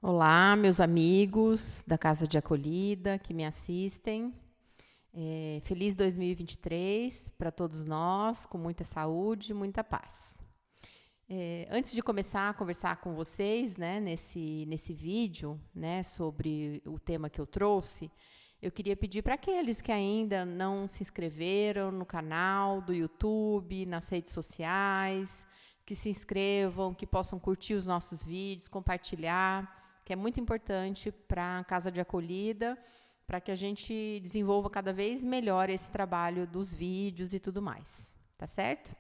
Olá, meus amigos da Casa de Acolhida que me assistem. Feliz 2023 para todos nós, com muita saúde e muita paz. Antes de começar a conversar com vocês, né, nesse vídeo, né, sobre o tema que eu trouxe, eu queria pedir para aqueles que ainda não se inscreveram no canal do YouTube, nas redes sociais, que se inscrevam, que possam curtir os nossos vídeos, compartilhar, que é muito importante para a Casa de Acolhida, para que a gente desenvolva cada vez melhor esse trabalho dos vídeos e tudo mais, tá certo?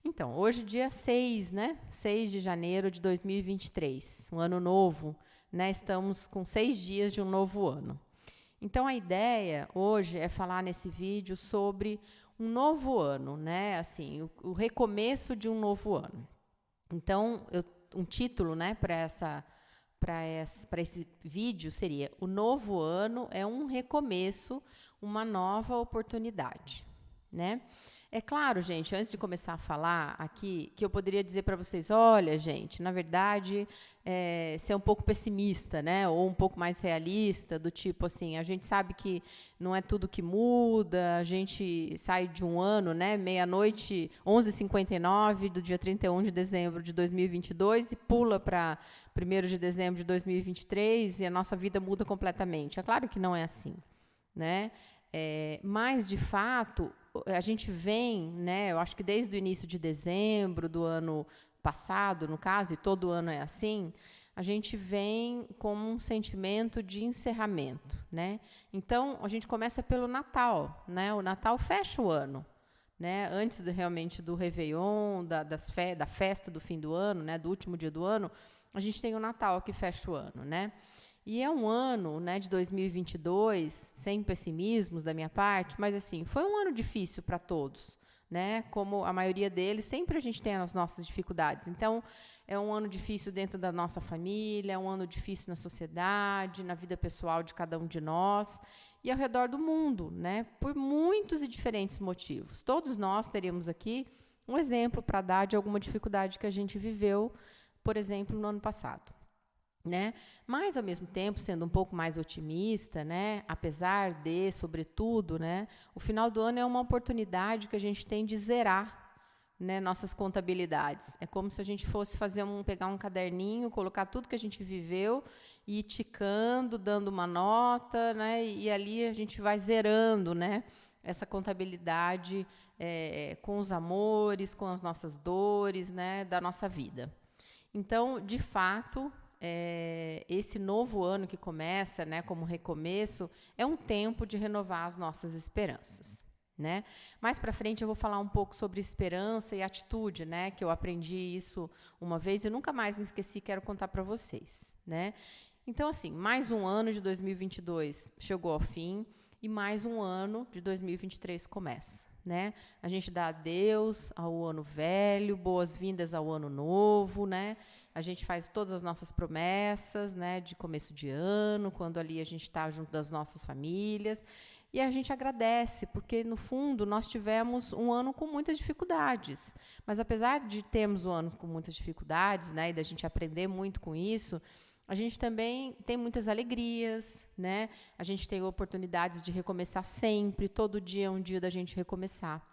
Então, hoje dia 6, né? 6 de janeiro de 2023, um ano novo, né? Estamos com 6 dias de um novo ano. Então, a ideia hoje é falar nesse vídeo sobre um novo ano, né? Assim, o recomeço de um novo ano. Então, um título, né, para esse vídeo seria: o novo ano é um recomeço, uma nova oportunidade, né? É claro, gente, antes de começar a falar aqui, que eu poderia dizer para vocês: olha, gente, na verdade, ser um pouco pessimista, né? Ou um pouco mais realista, do tipo assim, a gente sabe que não é tudo que muda, a gente sai de um ano, né? Meia-noite, 11h59 do dia 31 de dezembro de 2022 e pula para 1º de dezembro de 2023 e a nossa vida muda completamente. É claro que não é assim, né? Mas, de fato, a gente vem, né, eu acho que desde o início de dezembro do ano passado, no caso, e todo ano é assim, a gente vem com um sentimento de encerramento, né? Então, a gente começa pelo Natal, né? O Natal fecha o ano, né? Antes realmente do Réveillon, da festa do fim do ano, né, do último dia do ano, a gente tem o Natal que fecha o ano, né? E é um ano, né, de 2022, sem pessimismos da minha parte, mas assim, foi um ano difícil para todos, né? Como a maioria deles, sempre a gente tem as nossas dificuldades. Então, é um ano difícil dentro da nossa família, é um ano difícil na sociedade, na vida pessoal de cada um de nós e ao redor do mundo, né? Por muitos e diferentes motivos. Todos nós teríamos aqui um exemplo para dar de alguma dificuldade que a gente viveu, por exemplo, no ano passado, né? Mas, ao mesmo tempo, sendo um pouco mais otimista, né? Apesar de, sobretudo, né, o final do ano é uma oportunidade que a gente tem de zerar, né, nossas contabilidades. É como se a gente fosse pegar um caderninho, colocar tudo que a gente viveu e ir ticando, dando uma nota, né, e ali a gente vai zerando, né, essa contabilidade com os amores, com as nossas dores, né, da nossa vida. Então, de fato, esse novo ano que começa, né, como recomeço, é um tempo de renovar as nossas esperanças, né? Mais para frente eu vou falar um pouco sobre esperança e atitude, né, que eu aprendi isso uma vez e nunca mais me esqueci, quero contar para vocês, né? Então, assim, mais um ano de 2022 chegou ao fim e mais um ano de 2023 começa, né? A gente dá adeus ao ano velho, boas-vindas ao ano novo, né? A gente faz todas as nossas promessas, né, de começo de ano, quando ali a gente está junto das nossas famílias, e a gente agradece, porque, no fundo, nós tivemos um ano com muitas dificuldades. Mas, apesar de termos um ano com muitas dificuldades, né, e da gente aprender muito com isso, a gente também tem muitas alegrias, né? A gente tem oportunidades de recomeçar sempre, todo dia é um dia da gente recomeçar,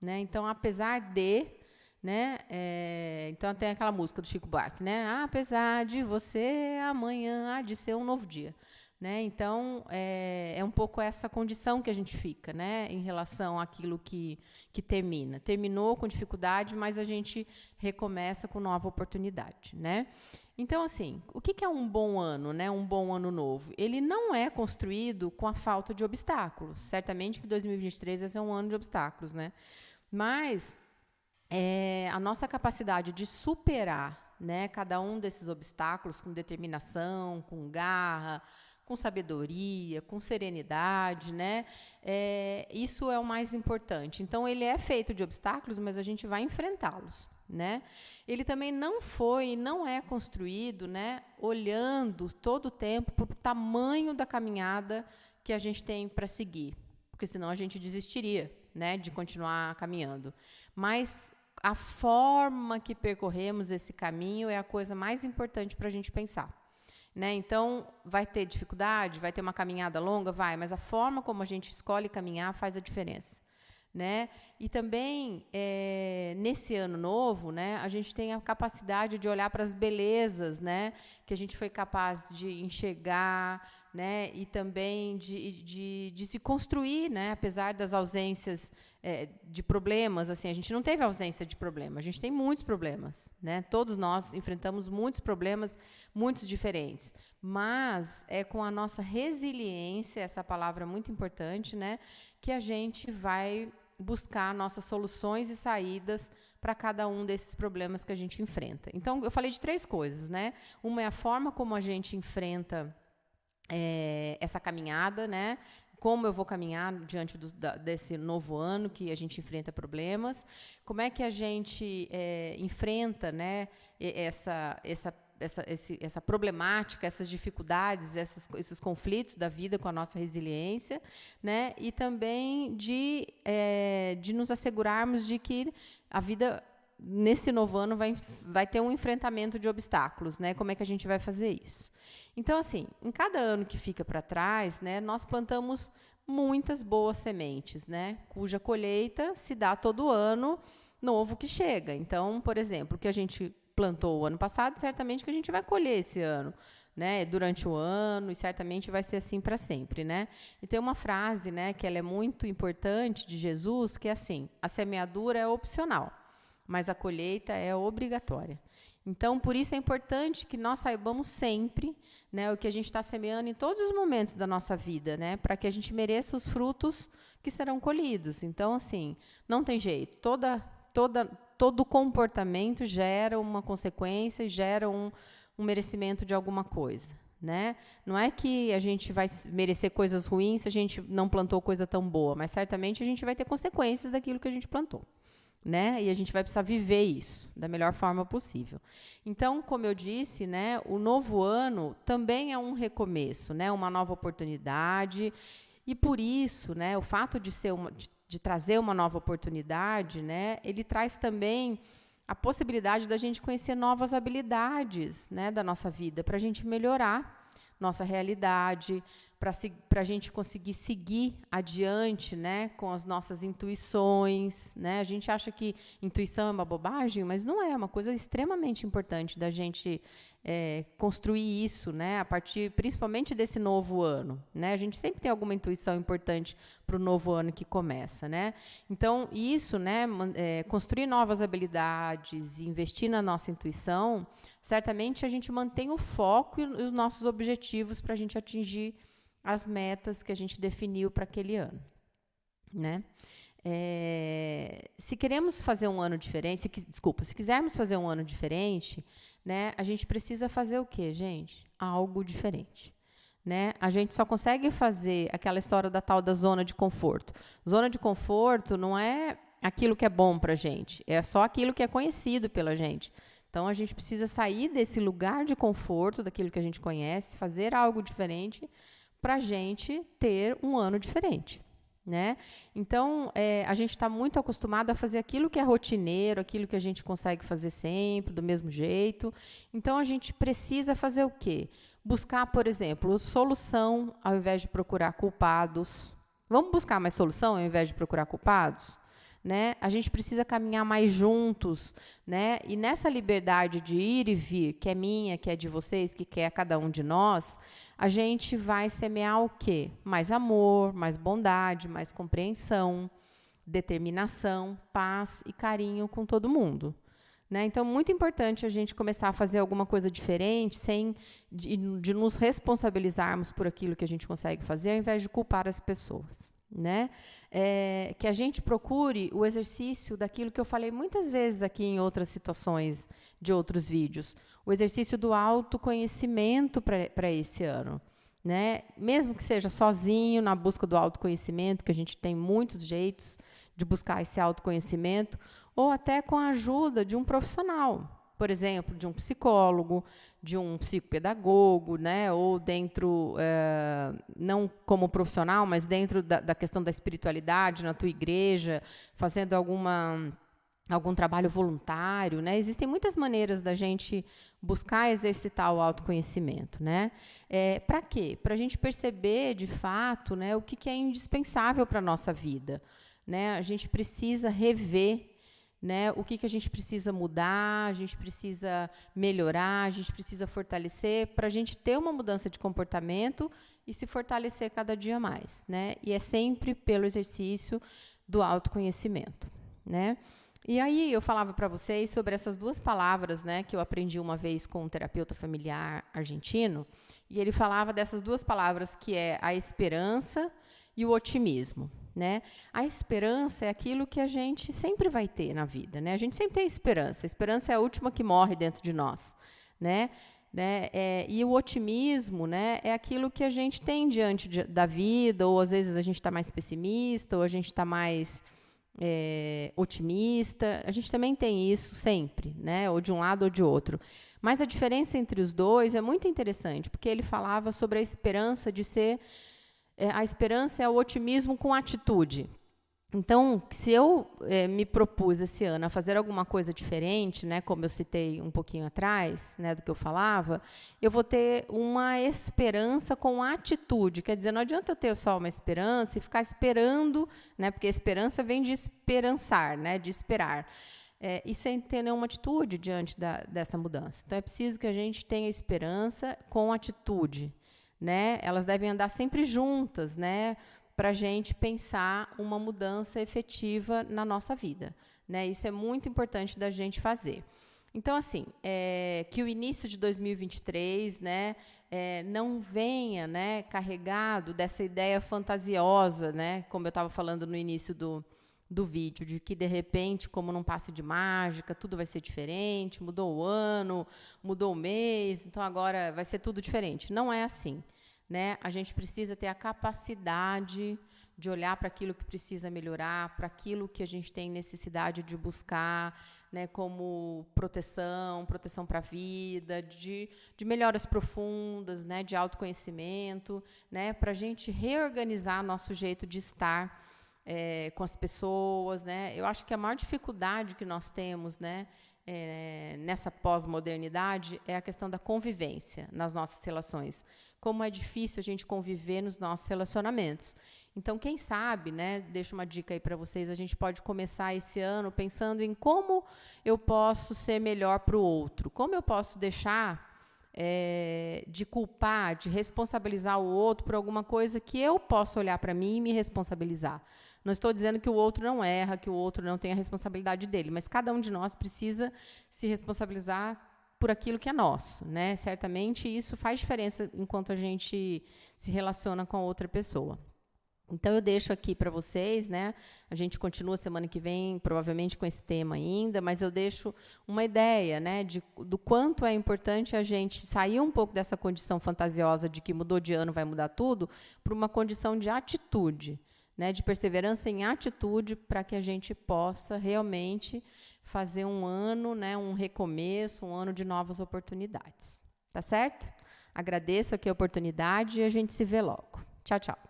né? Então, apesar de, né, então tem aquela música do Chico Buarque, né? Apesar de você, amanhã há de ser um novo dia, né? Então, é um pouco essa condição que a gente fica, né, em relação àquilo que termina. Terminou com dificuldade, mas a gente recomeça com nova oportunidade, né? Então, assim, o que é um bom ano, né? Um bom ano novo? Ele não é construído com a falta de obstáculos. Certamente que 2023 vai ser um ano de obstáculos, né? Mas a nossa capacidade de superar né, cada um desses obstáculos com determinação, com garra, com sabedoria, com serenidade, né? Isso é o mais importante. Então, ele é feito de obstáculos, mas a gente vai enfrentá-los, né? Ele também não é construído, né, olhando todo o tempo para o tamanho da caminhada que a gente tem para seguir, porque senão a gente desistiria, né, de continuar caminhando. Mas a forma que percorremos esse caminho é a coisa mais importante para a gente pensar, né? Então, vai ter dificuldade, vai ter uma caminhada longa? Vai, mas a forma como a gente escolhe caminhar faz a diferença, né? E também, nesse ano novo, né, a gente tem a capacidade de olhar para as belezas, né, que a gente foi capaz de enxergar, né, e também de se construir, né, apesar das ausências de problemas. Assim, a gente não teve ausência de problema, a gente tem muitos problemas, né? Todos nós enfrentamos muitos problemas, muitos diferentes, mas é com a nossa resiliência, essa palavra é muito importante, né, que a gente vai buscar nossas soluções e saídas para cada um desses problemas que a gente enfrenta. Então, eu falei de 3 coisas, né? Uma é a forma como a gente enfrenta essa caminhada, né? Como eu vou caminhar diante desse novo ano que a gente enfrenta problemas, como é que a gente enfrenta, né, essa problemática, essas dificuldades, esses conflitos da vida com a nossa resiliência, né? E também de nos assegurarmos de que a vida, nesse novo ano, vai ter um enfrentamento de obstáculos, né? Como é que a gente vai fazer isso? Então, assim, em cada ano que fica para trás, né, nós plantamos muitas boas sementes, né, cuja colheita se dá todo ano novo que chega. Então, por exemplo, o que a gente plantou o ano passado, certamente que a gente vai colher esse ano, né, durante o ano, e certamente vai ser assim para sempre, né? E tem uma frase, né, que ela é muito importante de Jesus, que é assim: a semeadura é opcional, mas a colheita é obrigatória. Então, por isso é importante que nós saibamos sempre, né, o que a gente está semeando em todos os momentos da nossa vida, né, para que a gente mereça os frutos que serão colhidos. Então, assim, não tem jeito. Todo comportamento gera uma consequência, gera um merecimento de alguma coisa, né? Não é que a gente vai merecer coisas ruins se a gente não plantou coisa tão boa, mas certamente a gente vai ter consequências daquilo que a gente plantou, né? E a gente vai precisar viver isso da melhor forma possível. Então, como eu disse, né, o novo ano também é um recomeço, né, uma nova oportunidade. E por isso, né, o fato de trazer uma nova oportunidade, né, ele traz também a possibilidade da gente conhecer novas habilidades, né, da nossa vida, para a gente melhorar nossa realidade, para a gente conseguir seguir adiante, né, com as nossas intuições, né? A gente acha que intuição é uma bobagem, mas não é, uma coisa extremamente importante da gente construir isso, né, a partir principalmente desse novo ano, né? A gente sempre tem alguma intuição importante para o novo ano que começa, né? Então, isso, né, construir novas habilidades e investir na nossa intuição, certamente a gente mantém o foco e os nossos objetivos para a gente atingir as metas que a gente definiu para aquele ano, né? Se queremos fazer um ano diferente, se quisermos fazer um ano diferente, né, a gente precisa fazer o quê, gente? Algo diferente, né? A gente só consegue fazer aquela história da tal da zona de conforto. Zona de conforto não é aquilo que é bom para a gente, é só aquilo que é conhecido pela gente. Então, a gente precisa sair desse lugar de conforto, daquilo que a gente conhece, fazer algo diferente para a gente ter um ano diferente, né? Então, a gente está muito acostumado a fazer aquilo que é rotineiro, aquilo que a gente consegue fazer sempre, do mesmo jeito. Então, a gente precisa fazer o quê? Buscar, por exemplo, solução ao invés de procurar culpados. Vamos buscar mais solução ao invés de procurar culpados? Né? A gente precisa caminhar mais juntos, né? E nessa liberdade de ir e vir, que é minha, que é de vocês, que é cada um de nós, a gente vai semear o quê? Mais amor, mais bondade, mais compreensão, determinação, paz e carinho com todo mundo, né? Então, muito importante a gente começar a fazer alguma coisa diferente, de nos responsabilizarmos por aquilo que a gente consegue fazer, ao invés de culpar as pessoas, né? Que a gente procure o exercício daquilo que eu falei muitas vezes aqui em outras situações de outros vídeos, o exercício do autoconhecimento para esse ano, né? Mesmo que seja sozinho, na busca do autoconhecimento, que a gente tem muitos jeitos de buscar esse autoconhecimento, ou até com a ajuda de um profissional, por exemplo, de um psicólogo, de um psicopedagogo, né? Ou dentro, não como profissional, mas dentro da questão da espiritualidade, na tua igreja, fazendo algum trabalho voluntário, né? Existem muitas maneiras da gente buscar exercitar o autoconhecimento, né? Para quê? Para a gente perceber, de fato, né, o que é indispensável para a nossa vida, né? A gente precisa rever, né, o que a gente precisa mudar, a gente precisa melhorar, a gente precisa fortalecer para a gente ter uma mudança de comportamento e se fortalecer cada dia mais, né? E é sempre pelo exercício do autoconhecimento, né? E aí eu falava para vocês sobre essas duas palavras, né, que eu aprendi uma vez com um terapeuta familiar argentino, e ele falava dessas duas palavras, que é a esperança e o otimismo, né? A esperança é aquilo que a gente sempre vai ter na vida, né? A gente sempre tem esperança. A esperança é a última que morre dentro de nós, né? E o otimismo, né, é aquilo que a gente tem diante da vida, ou às vezes a gente está mais pessimista, ou a gente está mais otimista. A gente também tem isso sempre, né? Ou de um lado ou de outro. Mas a diferença entre os dois é muito interessante, porque ele falava sobre a esperança de ser... a esperança é o otimismo com atitude. Então, se eu me propus esse ano a fazer alguma coisa diferente, né, como eu citei um pouquinho atrás, né, do que eu falava, eu vou ter uma esperança com atitude. Quer dizer, não adianta eu ter só uma esperança e ficar esperando, né, porque a esperança vem de esperançar, né, de esperar, e sem ter nenhuma atitude diante dessa mudança. Então, é preciso que a gente tenha esperança com atitude, né? Elas devem andar sempre juntas, né, para a gente pensar uma mudança efetiva na nossa vida, né? Isso é muito importante da gente fazer. Então, assim, que o início de 2023, né, não venha, né, carregado dessa ideia fantasiosa, né, como eu estava falando no início do vídeo, de que, de repente, como num passe de mágica, tudo vai ser diferente, mudou o ano, mudou o mês, então agora vai ser tudo diferente. Não é assim, né? A gente precisa ter a capacidade de olhar para aquilo que precisa melhorar, para aquilo que a gente tem necessidade de buscar, né, como proteção para a vida, de melhoras profundas, né, de autoconhecimento, né, para a gente reorganizar nosso jeito de estar com as pessoas, né? Eu acho que a maior dificuldade que nós temos, né, nessa pós-modernidade é a questão da convivência nas nossas relações. Como é difícil a gente conviver nos nossos relacionamentos. Então, quem sabe, né, deixo uma dica aí para vocês, a gente pode começar esse ano pensando em como eu posso ser melhor para o outro, como eu posso deixar de culpar, de responsabilizar o outro por alguma coisa que eu posso olhar para mim e me responsabilizar. Não estou dizendo que o outro não erra, que o outro não tem a responsabilidade dele, mas cada um de nós precisa se responsabilizar por aquilo que é nosso, né? Certamente isso faz diferença enquanto a gente se relaciona com a outra pessoa. Então, eu deixo aqui para vocês, né? A gente continua semana que vem, provavelmente com esse tema ainda, mas eu deixo uma ideia, né, do quanto é importante a gente sair um pouco dessa condição fantasiosa de que mudou de ano, vai mudar tudo, para uma condição de atitude, né, de perseverança em atitude, para que a gente possa realmente fazer um ano, né, um recomeço, um ano de novas oportunidades. Tá certo? Agradeço aqui a oportunidade e a gente se vê logo. Tchau, tchau.